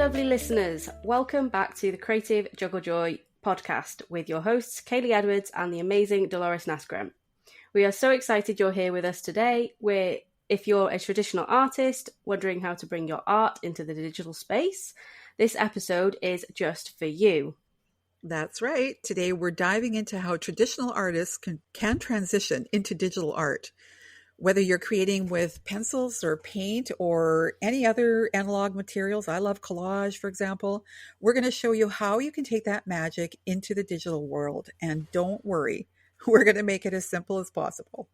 lovely listeners. Welcome back to the Creative Juggle Joy podcast with your hosts, Kaylie Edwards and the amazing Delores Naskrent. We are so excited you're here with us today. If you're a traditional artist wondering how to bring your art into the digital space, this episode is just for you. That's right. Today we're diving into how traditional artists can transition into digital art. Whether you're creating with pencils or paint or any other analog materials, I love collage, for example, we're going to show you how you can take that magic into the digital world. And don't worry, we're going to make it as simple as possible.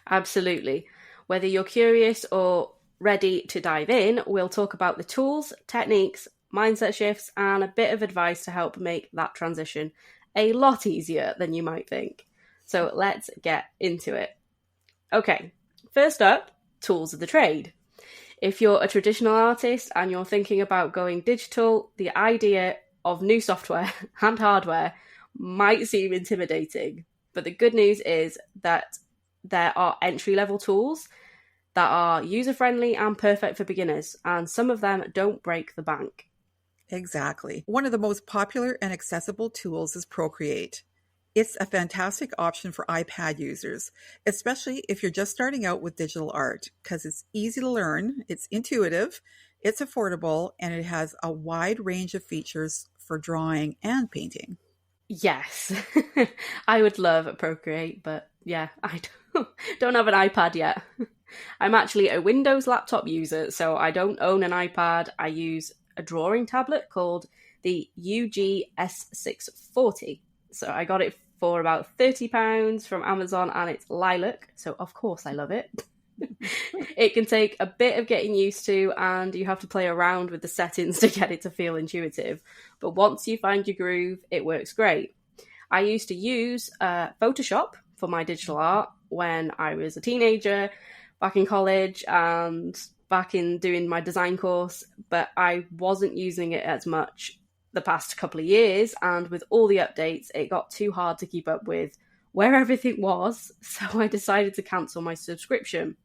Absolutely. Whether you're curious or ready to dive in, we'll talk about the tools, techniques, mindset shifts, and a bit of advice to help make that transition a lot easier than you might think. So let's get into it. Okay, first up, tools of the trade. If you're a traditional artist and you're thinking about going digital, the idea of new software and hardware might seem intimidating. But the good news is that there are entry-level tools that are user-friendly and perfect for beginners, and some of them don't break the bank. Exactly. One of the most popular and accessible tools is Procreate. It's a fantastic option for iPad users, especially if you're just starting out with digital art, because it's easy to learn, it's intuitive, it's affordable, and it has a wide range of features for drawing and painting. Yes, I would love Procreate, but yeah, I don't have an iPad yet. I'm actually a Windows laptop user, so I don't own an iPad. I use a drawing tablet called the UG S640. So I got it for about £30 from Amazon, and it's lilac, so of course I love it. It can take a bit of getting used to, and you have to play around with the settings to get it to feel intuitive. But once you find your groove, it works great. I used to use Photoshop for my digital art when I was a teenager, back in college, and back in doing my design course, but I wasn't using it as much the past couple of years, and with all the updates, it got too hard to keep up with where everything was, so I decided to cancel my subscription.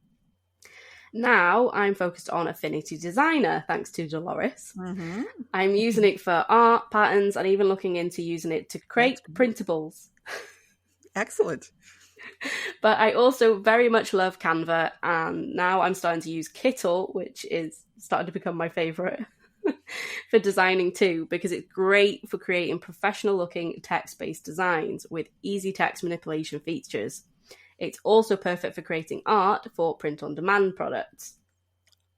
Now I'm focused on Affinity Designer, thanks to Delores. Mm-hmm. I'm using it for art, patterns, and even looking into using it to create printables. Excellent. But I also very much love Canva, and now I'm starting to use Kittle, which is starting to become my favourite for designing too, because it's great for creating professional looking text-based designs with easy text manipulation features. It's also perfect for creating art for print-on-demand products.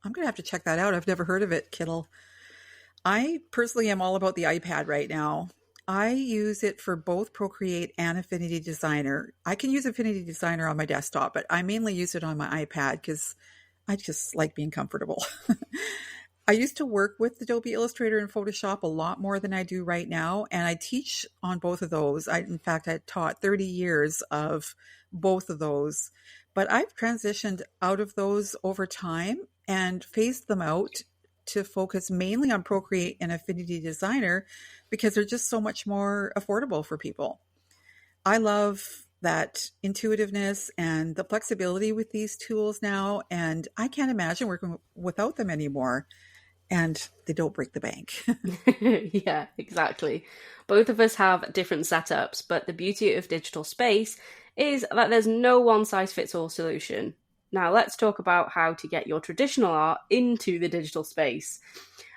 I'm going to have to check that out. I've never heard of it, Kittle. I personally am all about the iPad right now. I use it for both Procreate and Affinity Designer. I can use Affinity Designer on my desktop, but I mainly use it on my iPad because I just like being comfortable. I used to work with Adobe Illustrator and Photoshop a lot more than I do right now, and I teach on both of those. In fact, I taught 30 years of both of those, but I've transitioned out of those over time and phased them out to focus mainly on Procreate and Affinity Designer because they're just so much more affordable for people. I love that intuitiveness and the flexibility with these tools now, and I can't imagine working without them anymore. And they don't break the bank. Yeah, exactly. Both of us have different setups, but the beauty of digital space is that there's no one-size-fits-all solution. Now, let's talk about how to get your traditional art into the digital space,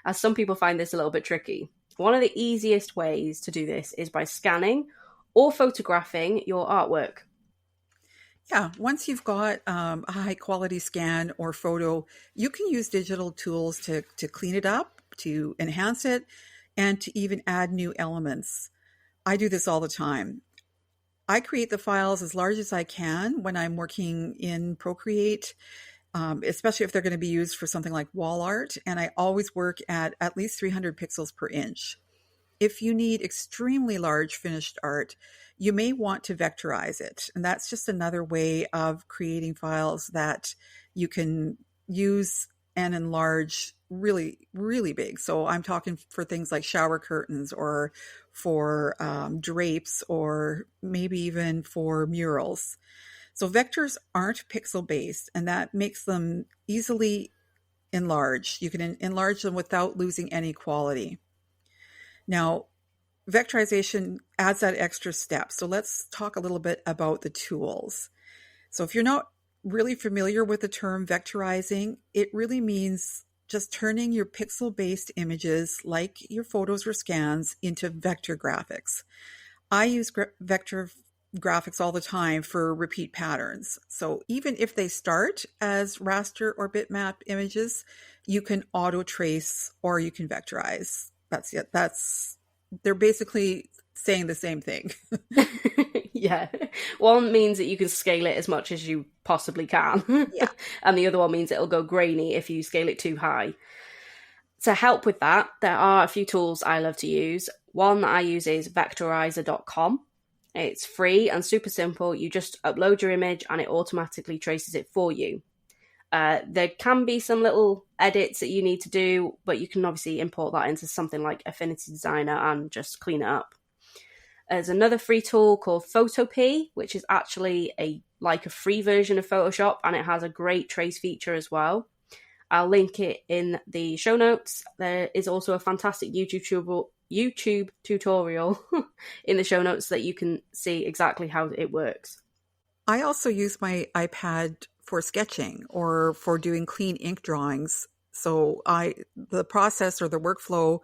as some people find this a little bit tricky. One of the easiest ways to do this is by scanning or photographing your artwork. Yeah, once you've got a high quality scan or photo, you can use digital tools to clean it up, to enhance it, and to even add new elements. I do this all the time. I create the files as large as I can when I'm working in Procreate, especially if they're going to be used for something like wall art, and I always work at least 300 pixels per inch. If you need extremely large finished art, you may want to vectorize it. And that's just another way of creating files that you can use and enlarge really, really big. So I'm talking for things like shower curtains or for drapes or maybe even for murals. So vectors aren't pixel based, and that makes them easily enlarge. You can enlarge them without losing any quality. Now, vectorization adds that extra step. So let's talk a little bit about the tools. So if you're not really familiar with the term vectorizing, it really means just turning your pixel-based images, like your photos or scans, into vector graphics. I use vector graphics all the time for repeat patterns. So even if they start as raster or bitmap images, you can auto trace or you can vectorize. That's it. They're basically saying the same thing. Yeah. One means that you can scale it as much as you possibly can. Yeah. And the other one means it'll go grainy if you scale it too high. To help with that, there are a few tools I love to use. One that I use is vectorizer.com. It's free and super simple. You just upload your image and it automatically traces it for you. There can be some little edits that you need to do, but you can obviously import that into something like Affinity Designer and just clean it up. There's another free tool called Photopea, which is actually a free version of Photoshop, and it has a great trace feature as well. I'll link it in the show notes. There is also a fantastic YouTube tutorial in the show notes that you can see exactly how it works. I also use my iPad for sketching or for doing clean ink drawings. So the process or the workflow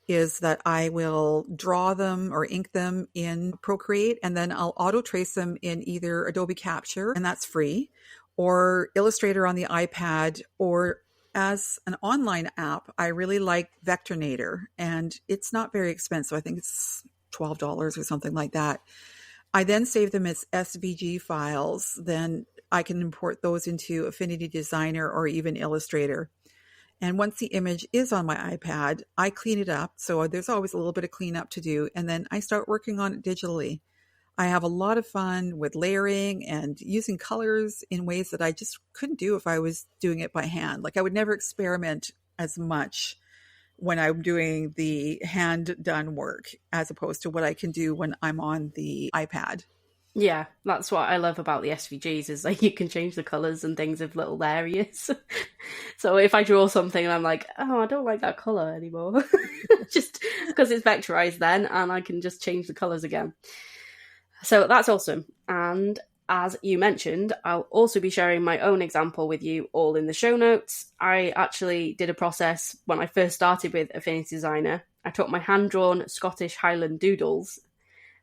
is that I will draw them or ink them in Procreate, and then I'll auto trace them in either Adobe Capture, and that's free, or Illustrator on the iPad, or as an online app, I really like Vectornator, and it's not very expensive. I think it's $12 or something like that. I then save them as SVG files. Then I can import those into Affinity Designer or even Illustrator. And once the image is on my iPad, I clean it up. So there's always a little bit of cleanup to do. And then I start working on it digitally. I have a lot of fun with layering and using colors in ways that I just couldn't do if I was doing it by hand. Like I would never experiment as much when I'm doing the hand done work as opposed to what I can do when I'm on the iPad. Yeah, that's what I love about the SVGs is you can change the colours and things of little areas. So if I draw something and I'm like, oh, I don't like that colour anymore, just because it's vectorized then, and I can just change the colours again. So that's awesome. And as you mentioned, I'll also be sharing my own example with you all in the show notes. I actually did a process when I first started with Affinity Designer. I took my hand-drawn Scottish Highland doodles,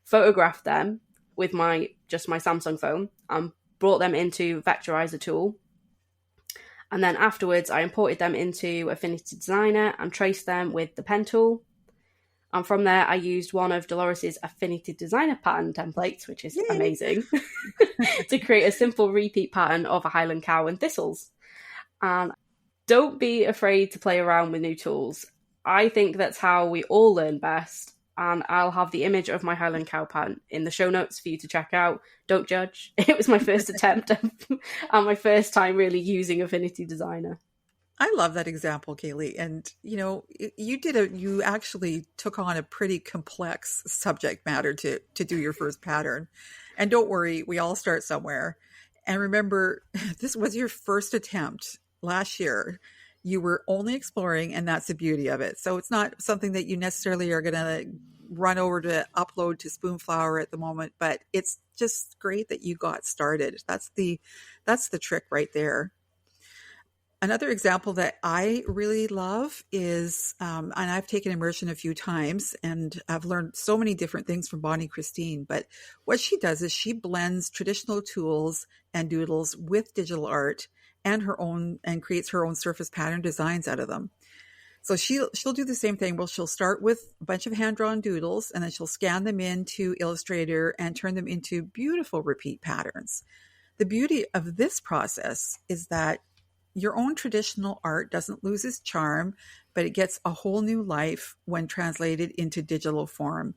photographed them with my Samsung phone, and brought them into Vectorizer tool. And then afterwards, I imported them into Affinity Designer and traced them with the pen tool. And from there, I used one of Delores' Affinity Designer pattern templates, which is amazing, to create a simple repeat pattern of a Highland cow and thistles. And don't be afraid to play around with new tools. I think that's how we all learn best. And I'll have the image of my Highland cow pattern in the show notes for you to check out. Don't judge. It was my first attempt and my first time really using Affinity Designer. I love that example, Kaylie. And you actually took on a pretty complex subject matter to do your first pattern. And don't worry, we all start somewhere. And remember, this was your first attempt last year. You were only exploring, and that's the beauty of it. So it's not something that you necessarily are going to run over to upload to Spoonflower at the moment, but it's just great that you got started. That's the trick right there. Another example that I really love is, and I've taken immersion a few times and I've learned so many different things from Bonnie Christine, but what she does is she blends traditional tools and doodles with digital art and creates her own surface pattern designs out of them. So she'll do the same thing. Well, she'll start with a bunch of hand-drawn doodles and then she'll scan them into Illustrator and turn them into beautiful repeat patterns. The beauty of this process is that your own traditional art doesn't lose its charm, but it gets a whole new life when translated into digital form.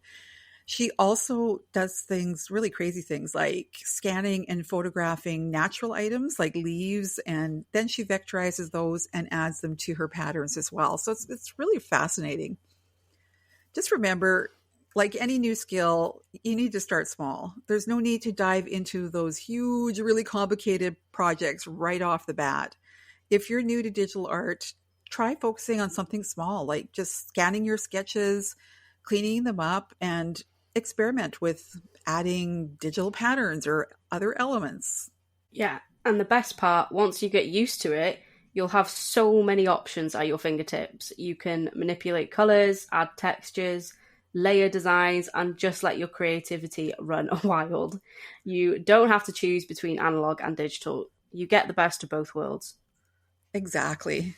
She also does really crazy things like scanning and photographing natural items like leaves, and then she vectorizes those and adds them to her patterns as well. So it's really fascinating. Just remember, like any new skill, you need to start small. There's no need to dive into those huge, really complicated projects right off the bat. if you're new to digital art, try focusing on something small, like just scanning your sketches, cleaning them up, and experiment with adding digital patterns or other elements. Yeah, and the best part, once you get used to it, you'll have so many options at your fingertips. You can manipulate colors, add textures, layer designs, and just let your creativity run wild. You don't have to choose between analog and digital. You get the best of both worlds. Exactly.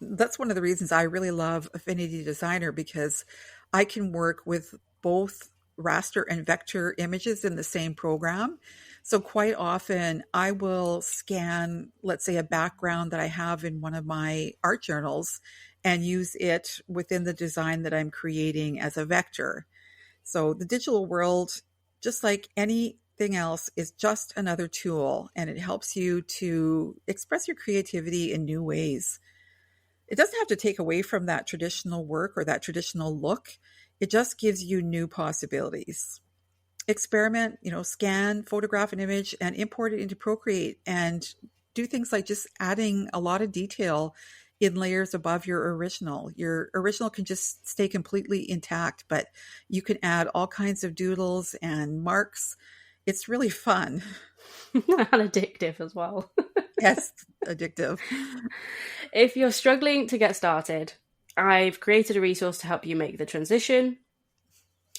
That's one of the reasons I really love Affinity Designer, because I can work with both raster and vector images in the same program. So quite often I will scan, let's say, a background that I have in one of my art journals and use it within the design that I'm creating as a vector. So the digital world, just like anything else, is just another tool, and it helps you to express your creativity in new ways. It doesn't have to take away from that traditional work or that traditional look. It just gives you new possibilities. Experiment, scan, photograph an image and import it into Procreate and do things like just adding a lot of detail in layers above your original. Your original can just stay completely intact, but you can add all kinds of doodles and marks. It's really fun. And addictive as well. Yes, addictive. If you're struggling to get started, I've created a resource to help you make the transition.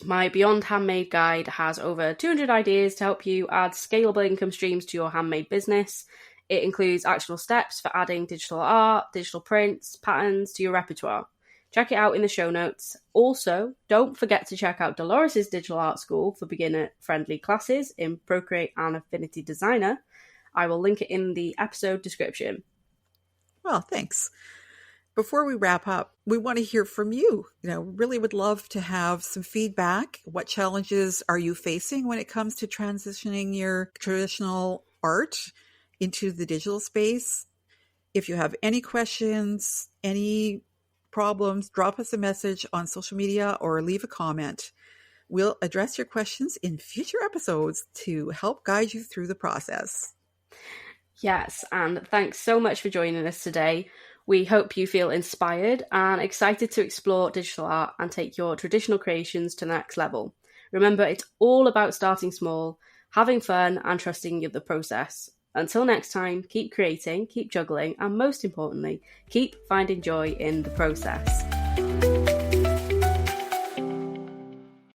My Beyond Handmade guide has over 200 ideas to help you add scalable income streams to your handmade business. It includes actionable steps for adding digital art, digital prints, patterns to your repertoire. Check it out in the show notes. Also, don't forget to check out Delores' Digital Art School for beginner-friendly classes in Procreate and Affinity Designer. I will link it in the episode description. Well, thanks. Before we wrap up, we want to hear from you. Really would love to have some feedback. What challenges are you facing when it comes to transitioning your traditional art into the digital space? If you have any questions, any problems, drop us a message on social media or leave a comment. We'll address your questions in future episodes to help guide you through the process. Yes, and thanks so much for joining us today. We hope you feel inspired and excited to explore digital art and take your traditional creations to the next level. Remember, it's all about starting small, having fun, and trusting the process. Until next time, keep creating, keep juggling, and most importantly, keep finding joy in the process.